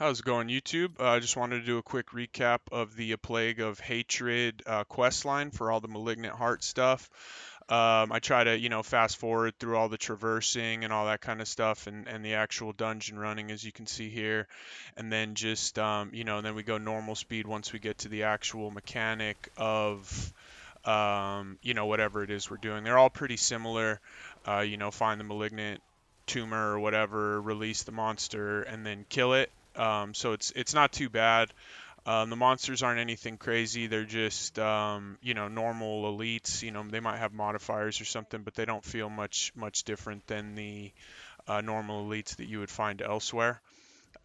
How's it going, YouTube? I just wanted to do a quick recap of the Plague of Hatred questline for all the Malignant Heart stuff. I try to, fast forward through all the traversing and all that kind of stuff and the actual dungeon running, as you can see here. And then just, then we go normal speed once we get to the actual mechanic of, whatever it is we're doing. They're all pretty similar. Find the Malignant tumor or whatever, release the monster, and then kill it. So it's not too bad. The monsters aren't anything crazy. They're just normal elites. They might have modifiers or something, but they don't feel much different than the normal elites that you would find elsewhere.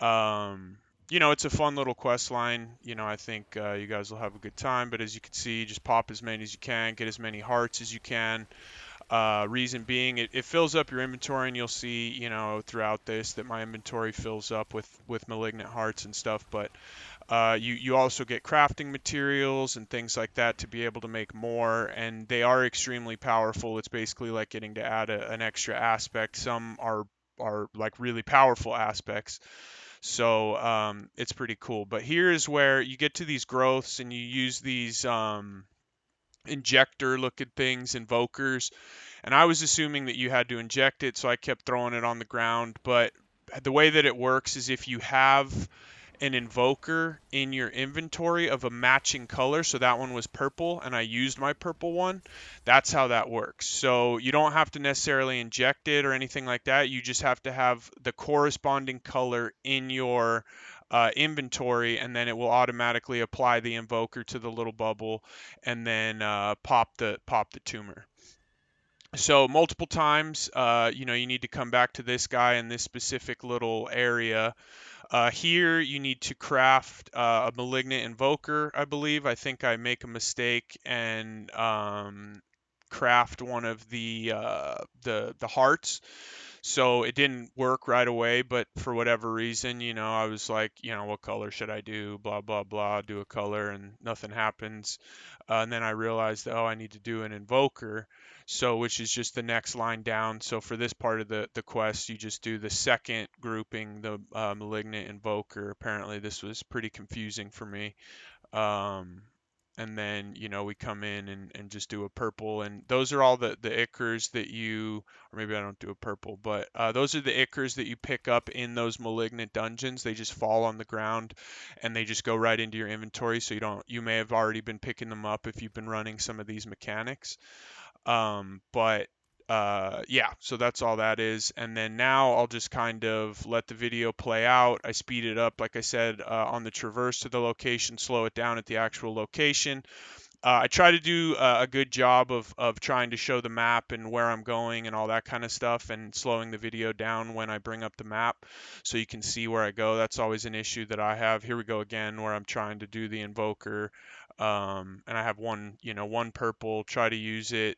It's a fun little quest line. I think you guys will have a good time. But as you can see, just pop as many as you can, get as many hearts as you can. Reason being, it fills up your inventory, and you'll see, throughout this that my inventory fills up with malignant hearts and stuff. But you also get crafting materials and things like that to be able to make more, and they are extremely powerful. It's basically like getting to add an extra aspect. Some are like really powerful aspects. So it's pretty cool. But here is where you get to these growths, and you use these injector looking things, invokers, and I was assuming that you had to inject it, so I kept throwing it on the ground. But the way that it works is if you have an invoker in your inventory of a matching color, so that one was purple and I used my purple one, that's how that works. So you don't have to necessarily inject it or anything like that. You just have to have the corresponding color in your inventory, and then it will automatically apply the invoker to the little bubble, and then pop the tumor. So multiple times, you need to come back to this guy in this specific little area. Here you need to craft a malignant invoker, I believe. I think I make a mistake and craft one of the hearts. So it didn't work right away, but for whatever reason, I was like, what color should I do? Blah blah blah. Do a color, and nothing happens. And then I realized, oh, I need to do an invoker. So, which is just the next line down. So for this part of the quest, you just do the second grouping, the malignant invoker. Apparently, this was pretty confusing for me. Um, and then we come in and just do a purple, and those are all the ichors that you, or maybe I don't do a purple, but those are the ichors that you pick up in those malignant dungeons. They just fall on the ground and they just go right into your inventory, so you may have already been picking them up if you've been running some of these mechanics. But yeah, so that's all that is. And then now I'll just kind of let the video play out. I speed it up, like I said, on the traverse to the location, slow it down at the actual location. I try to do a good job of trying to show the map and where I'm going and all that kind of stuff, and slowing the video down when I bring up the map so you can see where I go. That's always an issue that I have. Here we go again, where I'm trying to do the invoker. And I have one purple, try to use it,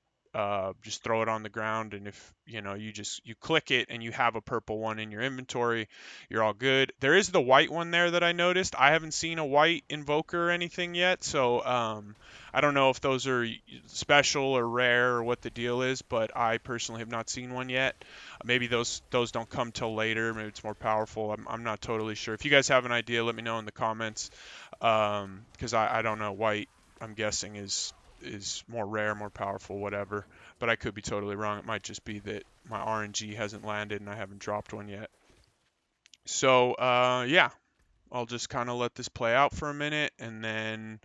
just throw it on the ground, and if you click it and you have a purple one in your inventory, you're all good. There is the white one there that I noticed. I haven't seen a white invoker or anything yet, so I don't know if those are special or rare or what the deal is, but I personally have not seen one yet. Maybe those don't come till later. Maybe it's more powerful. I'm not totally sure. If you guys have an idea, let me know in the comments, because I don't know. White, I'm guessing, is more rare, more powerful, whatever. But I could be totally wrong. It might just be that my RNG hasn't landed and I haven't dropped one yet. So yeah, I'll just kind of let this play out for a minute, and then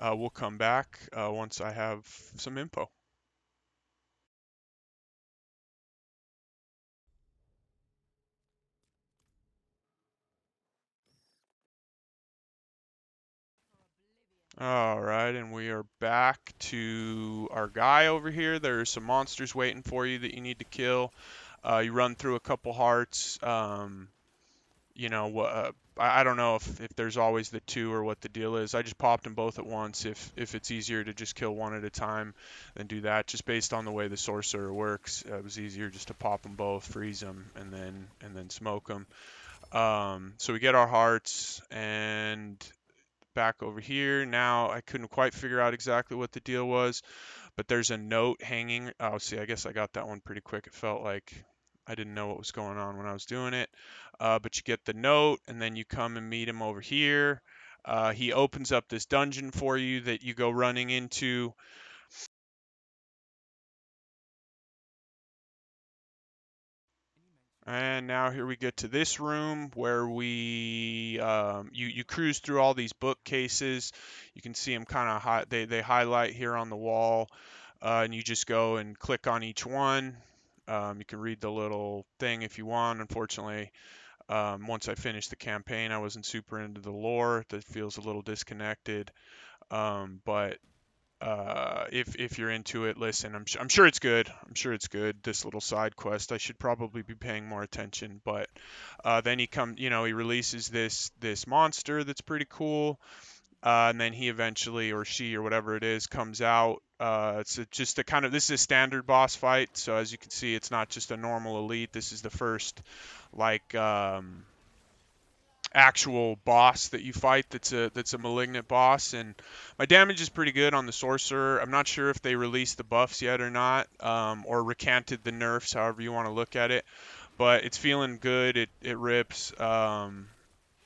we'll come back once I have some info. All right, and we are back to our guy over here. There's some monsters waiting for you that you need to kill. You run through a couple hearts. I don't know if there's always the two or what the deal is. I just popped them both at once. If it's easier to just kill one at a time, then do that. Just based on the way the sorcerer works, it was easier just to pop them both, freeze them, and then smoke them. So we get our hearts, and back over here. Now I couldn't quite figure out exactly what the deal was, but there's a note hanging. Oh, see, I guess I got that one pretty quick. It felt like I didn't know what was going on when I was doing it. But you get the note, and then you come and meet him over here. He opens up this dungeon for you that you go running into. And now here we get to this room where you cruise through all these bookcases. You can see them kind of they highlight here on the wall, and you just go and click on each one. You can read the little thing if you want. Unfortunately, once I finished the campaign, I wasn't super into the lore. That feels a little disconnected. But if you're into it, listen. I'm sure it's good. I'm sure it's good. This little side quest. I should probably be paying more attention. But then he releases this monster that's pretty cool. And then he eventually, or she, or whatever it is, comes out. Just a kind of, this is a standard boss fight. So as you can see, it's not just a normal elite. This is the first like actual boss that you fight that's a malignant boss, and my damage is pretty good on the sorcerer. I'm not sure if they released the buffs yet or not, or recanted the nerfs, however you want to look at it, but it's feeling good. It rips.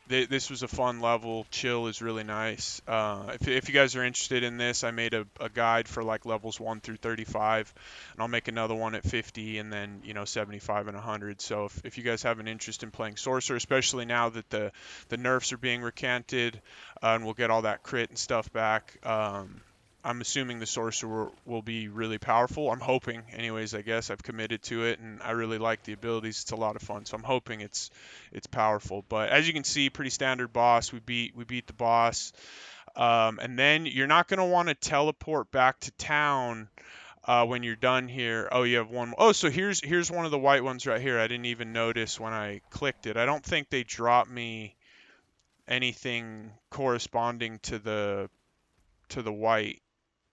This was a fun level. Chill is really nice. If you guys are interested in this, I made a guide for like levels 1 through 35, and I'll make another one at 50, and then 75 and 100. So if you guys have an interest in playing Sorcerer, especially now that the nerfs are being recanted, and we'll get all that crit and stuff back. I'm assuming the sorcerer will be really powerful. I'm hoping, anyways. I guess I've committed to it, and I really like the abilities. It's a lot of fun, so I'm hoping it's powerful. But as you can see, pretty standard boss. We beat the boss, and then you're not gonna want to teleport back to town when you're done here. Oh, you have one. Oh, so here's one of the white ones right here. I didn't even notice when I clicked it. I don't think they dropped me anything corresponding to the white.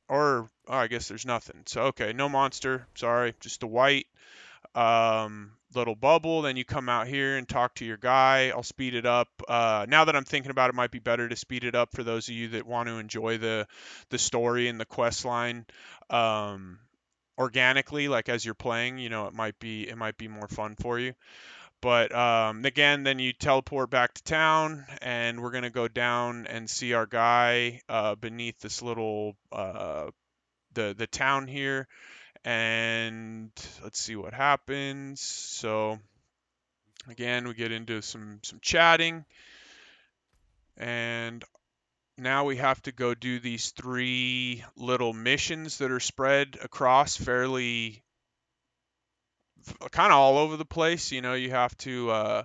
Or oh, I guess there's nothing. So okay, no monster. Sorry, just a white little bubble. Then you come out here and talk to your guy. I'll speed it up. Now that I'm thinking about it, might be better to speed it up for those of you that want to enjoy the story and the quest line organically, like as you're playing. It might be more fun for you. But again, then you teleport back to town, and we're gonna go down and see our guy beneath this little the town here, and let's see what happens. So again, we get into some chatting, and now we have to go do these three little missions that are spread across fairly kind of all over the place. You have to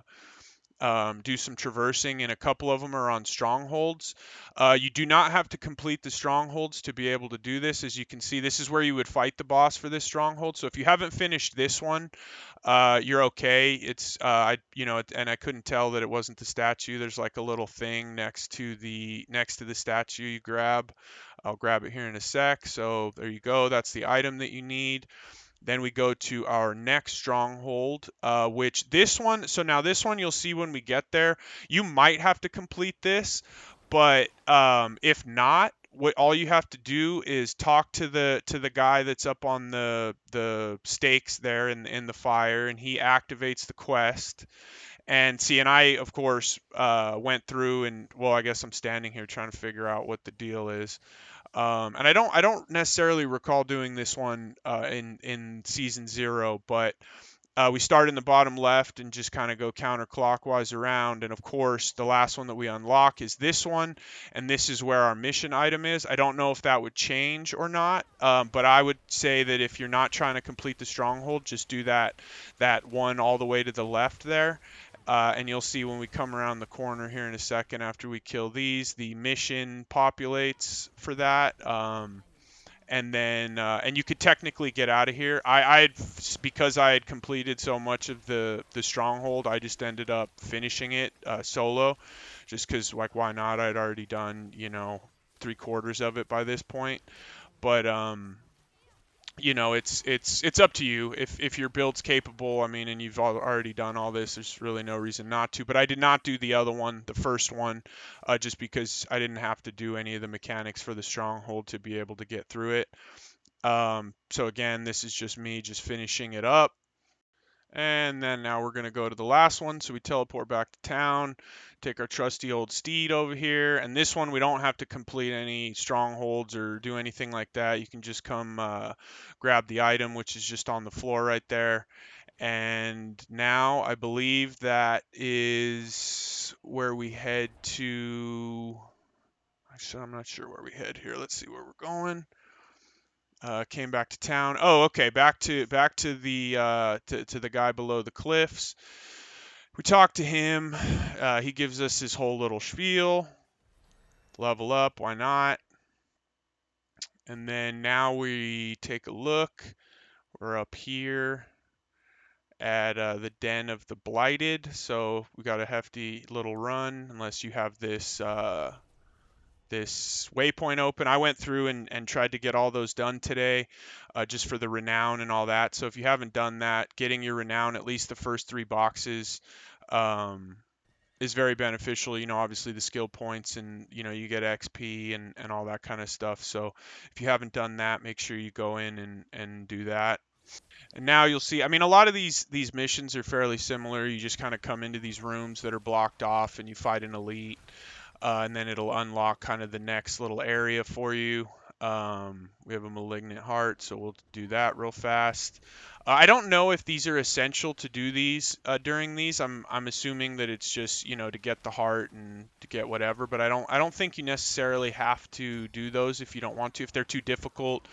do some traversing, and a couple of them are on strongholds. You do not have to complete the strongholds to be able to do this. As you can see, this is where you would fight the boss for this stronghold. So if you haven't finished this one, you're okay. And I couldn't tell that it wasn't the statue. There's like a little thing next to the statue you grab. I'll grab it here in a sec. So there you go. That's the item that you need. Then we go to our next stronghold, which this one, so now this one you'll see when we get there. You might have to complete this, but if not, what all you have to do is talk to the guy that's up on the stakes there in the fire, and he activates the quest. And see, and I of course went through, and well, I guess I'm standing here trying to figure out what the deal is. And I don't necessarily recall doing this one in season 0, but we start in the bottom left and just kind of go counterclockwise around. And of course, the last one that we unlock is this one, and this is where our mission item is. I don't know if that would change or not, but I would say that if you're not trying to complete the stronghold, just do that one all the way to the left there. And you'll see when we come around the corner here in a second after we kill these, the mission populates for that. And you could technically get out of here. Because I had completed so much of the stronghold, I just ended up finishing it solo, just because like why not? I'd already done 3/4 of it by this point. But it's up to you if your build's capable. I mean, and you've already done all this, there's really no reason not to. But I did not do the other one, the first one, just because I didn't have to do any of the mechanics for the stronghold to be able to get through it. So again, this is just me just finishing it up. And then now we're going to go to the last one. So we teleport back to town, take our trusty old steed over here. And this one, we don't have to complete any strongholds or do anything like that. You can just come grab the item, which is just on the floor right there. And now I believe that is where we head to. Actually, I'm not sure where we head here. Let's see where we're going. Came back to town. Oh, okay. Back to the guy below the cliffs. We talk to him. He gives us his whole little spiel. Level up, why not? And then now we take a look. We're up here at the Den of the Blighted. So we got a hefty little run, unless you have this this waypoint open. I went through and tried to get all those done today, just for the renown and all that. So if you haven't done that, getting your renown, at least the first 3 boxes, is very beneficial. You know, obviously the skill points, and you know, you get XP and all that kind of stuff. So if you haven't done that, make sure you go in and do that. And now you'll see, I mean, a lot of these missions are fairly similar. You just kind of come into these rooms that are blocked off and you fight an elite. And then it'll unlock kind of the next little area for you. We have a Malignant Heart, so we'll do that real fast. I don't know if these are essential to do these during these. I'm assuming that it's just, you know, to get the heart and to get whatever, but I don't think you necessarily have to do those if you don't want to. If they're too difficult,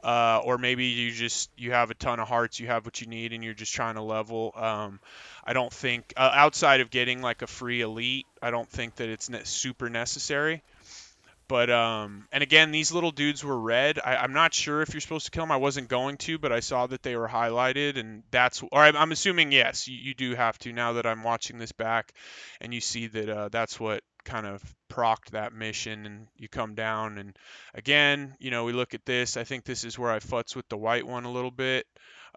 or maybe you have a ton of hearts, you have what you need, and you're just trying to level. I don't think, outside of getting like a free elite, I don't think that it's super necessary. But and again, these little dudes were red. I'm not sure if you're supposed to kill them. I wasn't going to, but I saw that they were highlighted, and or I'm assuming yes, you do have to, now that I'm watching this back, and you see that that's what kind of procced that mission, and you come down, and again, you know, we look at this. I think this is where I futz with the white one a little bit.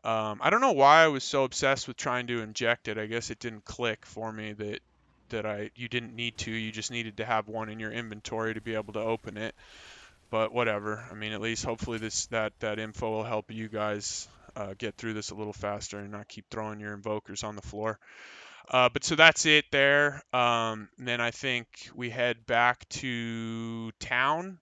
I don't know why I was so obsessed with trying to inject it. I guess it didn't click for me that you didn't need to. You just needed to have one in your inventory to be able to open it. But whatever. I mean, at least hopefully that info will help you guys get through this a little faster and not keep throwing your invokers on the floor. But so that's it there. Then I think we head back to town.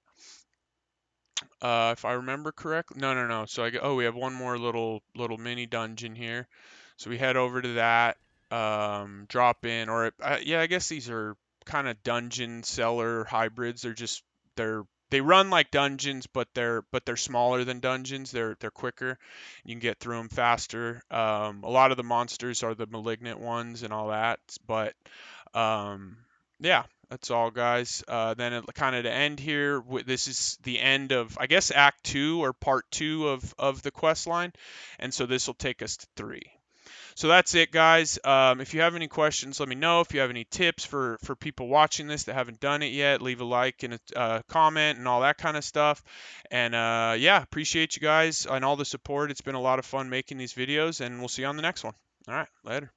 If I remember correctly. No, no, no. So we have one more little mini dungeon here. So we head over to that, drop in, or yeah, I guess these are kind of dungeon cellar hybrids. They run like dungeons, but they're smaller than dungeons. They're quicker. You can get through them faster. A lot of the monsters are the malignant ones and all that, but yeah, that's all, guys. Then kind of to end here, this is the end of, I guess, Act 2 or Part 2 of the quest line, and so this will take us to 3. So that's it, guys. If you have any questions, let me know. If you have any tips for people watching this that haven't done it yet, leave a like and a comment and all that kind of stuff. And yeah, appreciate you guys and all the support. It's been a lot of fun making these videos, and we'll see you on the next one. All right, later.